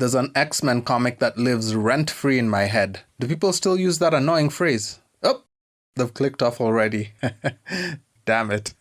There's an X-Men comic that lives rent-free in my head. Do people still use that annoying phrase? Oh, they've clicked off already. Damn it.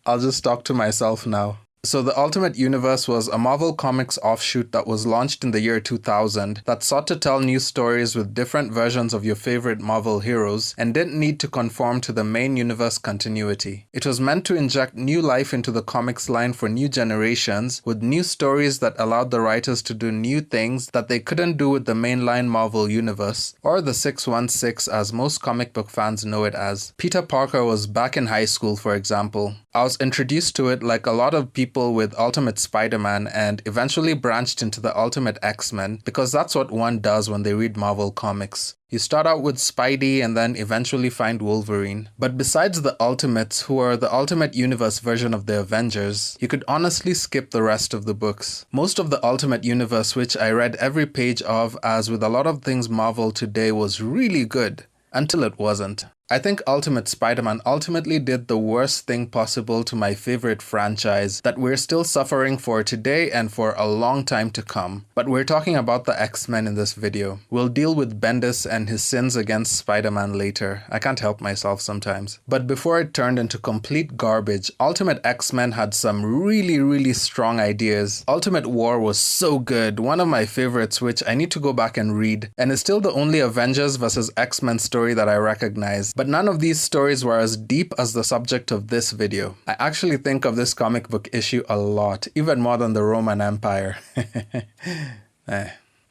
I'll just talk to myself now. So the Ultimate Universe was a Marvel Comics offshoot that was launched in the year 2000 that sought to tell new stories with different versions of your favorite Marvel heroes and didn't need to conform to the main universe continuity. It was meant to inject new life into the comics line for new generations with new stories that allowed the writers to do new things that they couldn't do with the mainline Marvel universe, or the 616 as most comic book fans know it as. Peter Parker was back in high school, for example. I was introduced to it like a lot of people with Ultimate Spider-Man and eventually branched into the Ultimate X-Men because that's what one does when they read Marvel comics. You start out with Spidey and then eventually find Wolverine. But besides the Ultimates, who are the Ultimate Universe version of the Avengers, you could honestly skip the rest of the books. Most of the Ultimate Universe, which I read every page of, as with a lot of things Marvel today, was really good. Until it wasn't. I think Ultimate Spider-Man ultimately did the worst thing possible to my favorite franchise that we're still suffering for today and for a long time to come. But we're talking about the X-Men in this video. We'll deal with Bendis and his sins against Spider-Man later. I can't help myself sometimes. But before it turned into complete garbage, Ultimate X-Men had some really strong ideas. Ultimate War was so good, one of my favorites, which I need to go back and read, and is still the only Avengers vs. X-Men story that I recognize. But none of these stories were as deep as the subject of this video. I actually think of this comic book issue a lot, even more than the Roman Empire.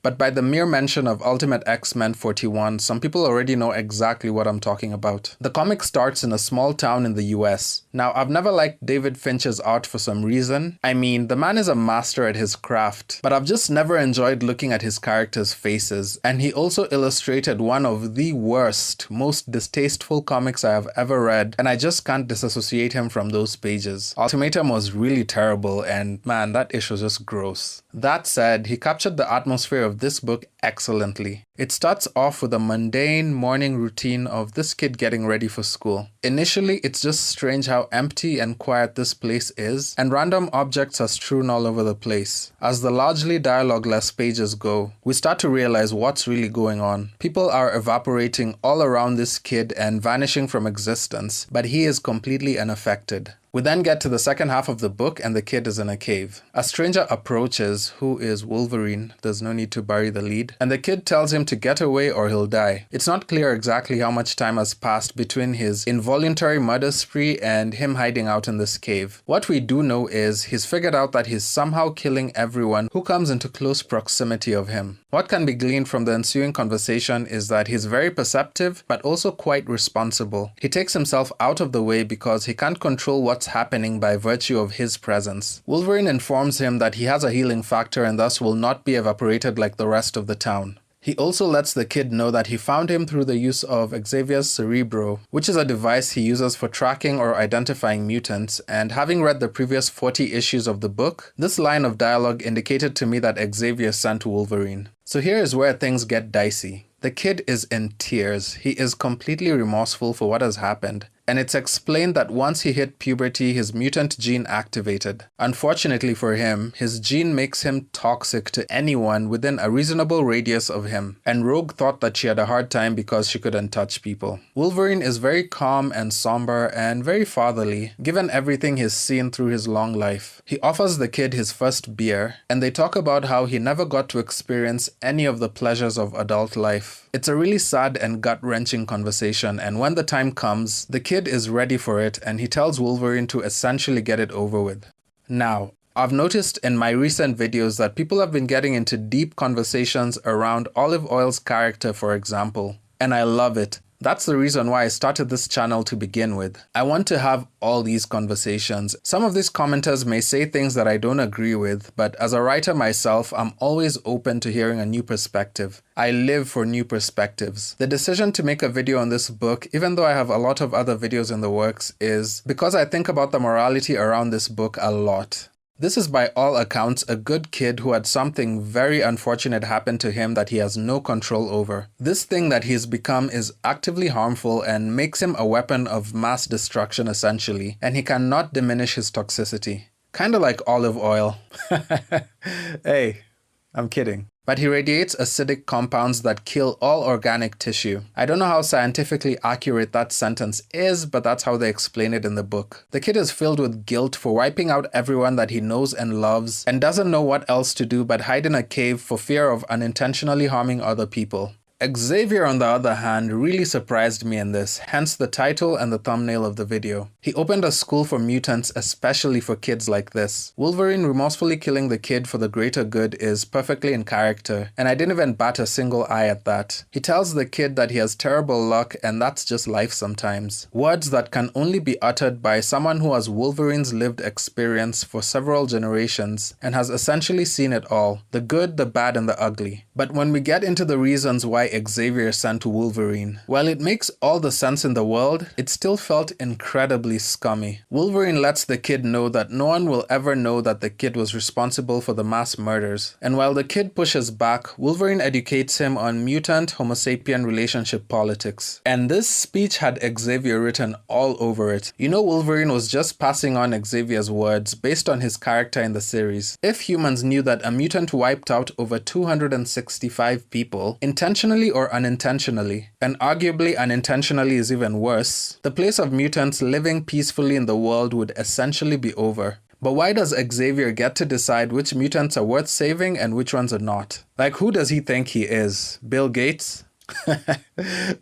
But by the mere mention of Ultimate X-Men 41, some people already know exactly what I'm talking about. The comic starts in a small town in the US. Now, I've never liked David Finch's art for some reason. I mean, the man is a master at his craft, but I've just never enjoyed looking at his characters' faces. And he also illustrated one of the worst, most distasteful comics I have ever read, and I just can't disassociate him from those pages. Ultimatum was really terrible, and man, that issue was just gross. That said, he captured the atmosphere of this book excellently. It starts off with a mundane morning routine of this kid getting ready for school. Initially, it's just strange how empty and quiet this place is, and random objects are strewn all over the place. As the largely dialogue-less pages go, we start to realize what's really going on. People are evaporating all around this kid and vanishing from existence, but he is completely unaffected. We then get to the second half of the book and the kid is in a cave. A stranger approaches, who is Wolverine, there's no need to bury the lead, and the kid tells him to get away or he'll die. It's not clear exactly how much time has passed between his involuntary murder spree and him hiding out in this cave. What we do know is he's figured out that he's somehow killing everyone who comes into close proximity of him. What can be gleaned from the ensuing conversation is that he's very perceptive but also quite responsible. He takes himself out of the way because he can't control what's happening by virtue of his presence. Wolverine informs him that he has a healing factor and thus will not be evaporated like the rest of the town. He also lets the kid know that he found him through the use of Xavier's Cerebro, which is a device he uses for tracking or identifying mutants, and having read the previous 40 issues of the book, this line of dialogue indicated to me that Xavier sent Wolverine. So here is where things get dicey. The kid is in tears. He is completely remorseful for what has happened. And it's explained that once he hit puberty, his mutant gene activated. Unfortunately for him, his gene makes him toxic to anyone within a reasonable radius of him, and Rogue thought that she had a hard time because she couldn't touch people. Wolverine is very calm and somber and very fatherly, given everything he's seen through his long life. He offers the kid his first beer, and they talk about how he never got to experience any of the pleasures of adult life. It's a really sad and gut-wrenching conversation, and when the time comes, the kid is ready for it and he tells Wolverine to essentially get it over with. Now, I've noticed in my recent videos that people have been getting into deep conversations around Olive Oil's character, for example, and I love it. That's the reason why I started this channel to begin with. I want to have all these conversations. Some of these commenters may say things that I don't agree with, but as a writer myself, I'm always open to hearing a new perspective. I live for new perspectives. The decision to make a video on this book, even though I have a lot of other videos in the works, is because I think about the morality around this book a lot. This is by all accounts a good kid who had something very unfortunate happen to him that he has no control over. This thing that he's become is actively harmful and makes him a weapon of mass destruction essentially, and he cannot diminish his toxicity. Kinda like olive oil. Hey, I'm kidding. But he radiates acidic compounds that kill all organic tissue. I don't know how scientifically accurate that sentence is, but that's how they explain it in the book. The kid is filled with guilt for wiping out everyone that he knows and loves, and doesn't know what else to do but hide in a cave for fear of unintentionally harming other people. Xavier, on the other hand, really surprised me in this, hence the title and the thumbnail of the video. He opened a school for mutants especially for kids like this. Wolverine remorsefully killing the kid for the greater good is perfectly in character, and I didn't even bat a single eye at that. He tells the kid that he has terrible luck and that's just life sometimes. Words that can only be uttered by someone who has Wolverine's lived experience for several generations and has essentially seen it all, the good, the bad, and the ugly. But when we get into the reasons why Xavier sent to Wolverine, while it makes all the sense in the world, it still felt incredibly scummy. Wolverine lets the kid know that no one will ever know that the kid was responsible for the mass murders. And while the kid pushes back, Wolverine educates him on mutant-Homo sapien relationship politics. And this speech had Xavier written all over it. You know, Wolverine was just passing on Xavier's words based on his character in the series. If humans knew that a mutant wiped out over 265 people, intentionally or unintentionally, and arguably unintentionally is even worse, the place of mutants living peacefully in the world would essentially be over. But why does Xavier get to decide which mutants are worth saving and which ones are not? Like, who does he think he is? Bill Gates?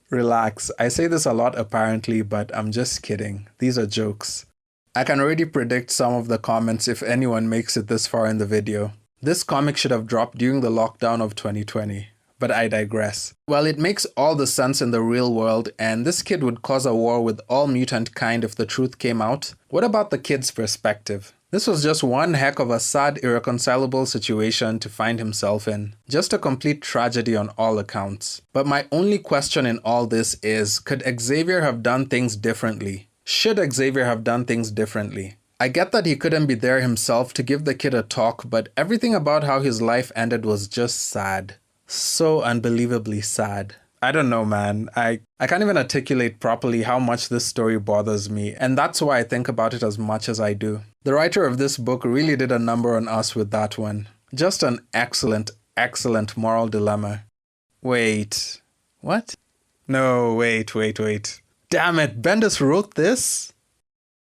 Relax, I say this a lot apparently, but I'm just kidding. These are jokes. I can already predict some of the comments if anyone makes it this far in the video. This comic should have dropped during the lockdown of 2020. But I digress. While it makes all the sense in the real world, and this kid would cause a war with all mutant kind if the truth came out, what about the kid's perspective? This was just one heck of a sad, irreconcilable situation to find himself in. Just a complete tragedy on all accounts. But my only question in all this is, could Xavier have done things differently? Should Xavier have done things differently? I get that he couldn't be there himself to give the kid a talk, but everything about how his life ended was just sad. So unbelievably sad. I don't know, man. I can't even articulate properly how much this story bothers me, and that's why I think about it as much as I do. The writer of this book really did a number on us with that one. Just an excellent, excellent moral dilemma. Wait. What? No, wait. Damn it, Bendis wrote this?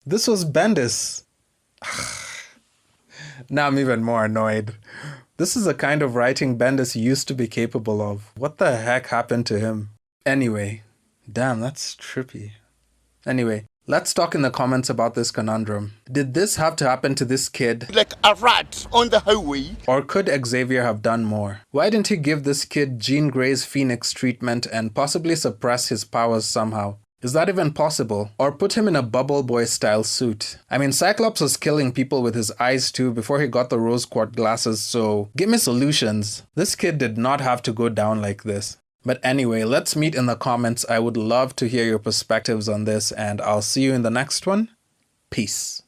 This was Bendis. Now I'm even more annoyed. This is the kind of writing Bendis used to be capable of. What the heck happened to him? Anyway, damn, that's trippy. Anyway, let's talk in the comments about this conundrum. Did this have to happen to this kid? Like a rat on the highway? Or could Xavier have done more? Why didn't he give this kid Jean Grey's Phoenix treatment and possibly suppress his powers somehow? Is that even possible? Or put him in a Bubble Boy style suit? I mean, Cyclops was killing people with his eyes too before he got the rose quartz glasses, so give me solutions. This kid did not have to go down like this. But anyway, let's meet in the comments. I would love to hear your perspectives on this, and I'll see you in the next one. Peace.